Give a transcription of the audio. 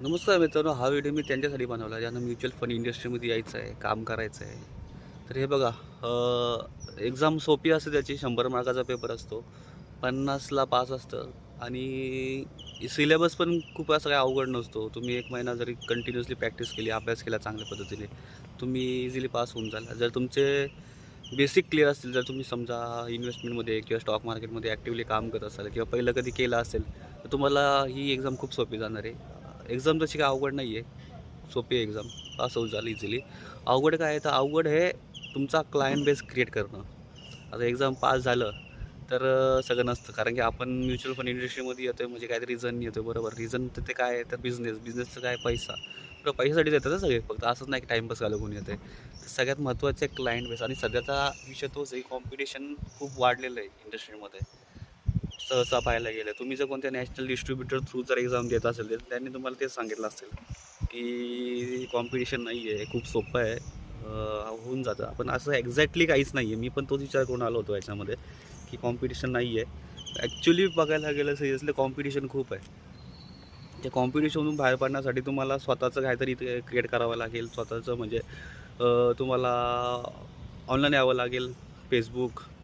नमस्कार मित्रांनो, हा व्हिडिओ मी त्यांच्यासाठी बनवला ज्यांना म्युच्युअल फंड इंडस्ट्रीमध्ये यायचं आहे, काम करायचं आहे. तर हे बघा, एक्झाम सोपी असते, त्याची 100 मार्काचा पेपर असतो. 50ला पास असतं आणि सिलेबस पण खूप असं काही अवघड नसतो. तुम्ही 1 महिना जरी कंटिन्युअसली प्रॅक्टिस केली, अभ्यास केला चांगल्या पद्धतीने, तुम्ही इझिली पास होऊन जाल. जर तुमचे बेसिक क्लिअर असतील, जर तुम्ही समजा इन्व्हेस्टमेंटमध्ये किंवा स्टॉक मार्केटमध्ये ॲक्टिव्हली काम करत असाल किंवा पहिलं कधी केलं असेल, तर तुम्हाला ही एक्झाम खूप सोपी जाणार आहे. एक्झाम तशी काही अवघड नाही आहे. सोपी आहे एक्झाम. पास होऊन जाल इझिली. अवघड काय आहे, तर अवघड हे तुमचा क्लायंट बेस क्रिएट करणं. आता एक्झाम पास झालं तर सगळं नसतं. कारण की आपण म्युच्युअल फंड इंडस्ट्रीमध्ये येतोय म्हणजे काहीतरी रिझननी येतोय, बरोबर. रिझन तर ते काय आहे, तर बिझनेसचं काय, पैसा. तर पैशासाठीच येतात ना सगळे. फक्त असंच नाही की टाईमपास घालवून कोणी येतंय. तर सगळ्यात महत्त्वाचं आहे क्लायंट बेस आणि सध्याचा विषय तोच आहे, कॉम्पिटिशन खूप वाढलेलं आहे इंडस्ट्रीमध्ये. सहसा पाहायला गेलं. तुम्ही जर कोणत्या नॅशनल डिस्ट्रिब्युटर थ्रू जर एक्झाम देत असेल, तर त्यांनी तुम्हाला तेच सांगितलं असेल, की कॉम्पिटिशन नाही आहे, खूप सोपं आहे, होऊन जातं. पण असं एक्झॅक्टली काहीच नाही आहे. मी पण तोच विचार करून आलो होतो याच्यामध्ये, की कॉम्पिटिशन नाही आहे. ॲक्च्युअली बघायला गेलं सिरियसली कॉम्पिटिशन खूप आहे. त्या कॉम्पिटिशनमधून बाहेर पडण्यासाठी तुम्हाला स्वतःचं काहीतरी ते क्रिएट करावं लागेल. स्वतःचं म्हणजे तुम्हाला ऑनलाईन यावं लागेल. Facebook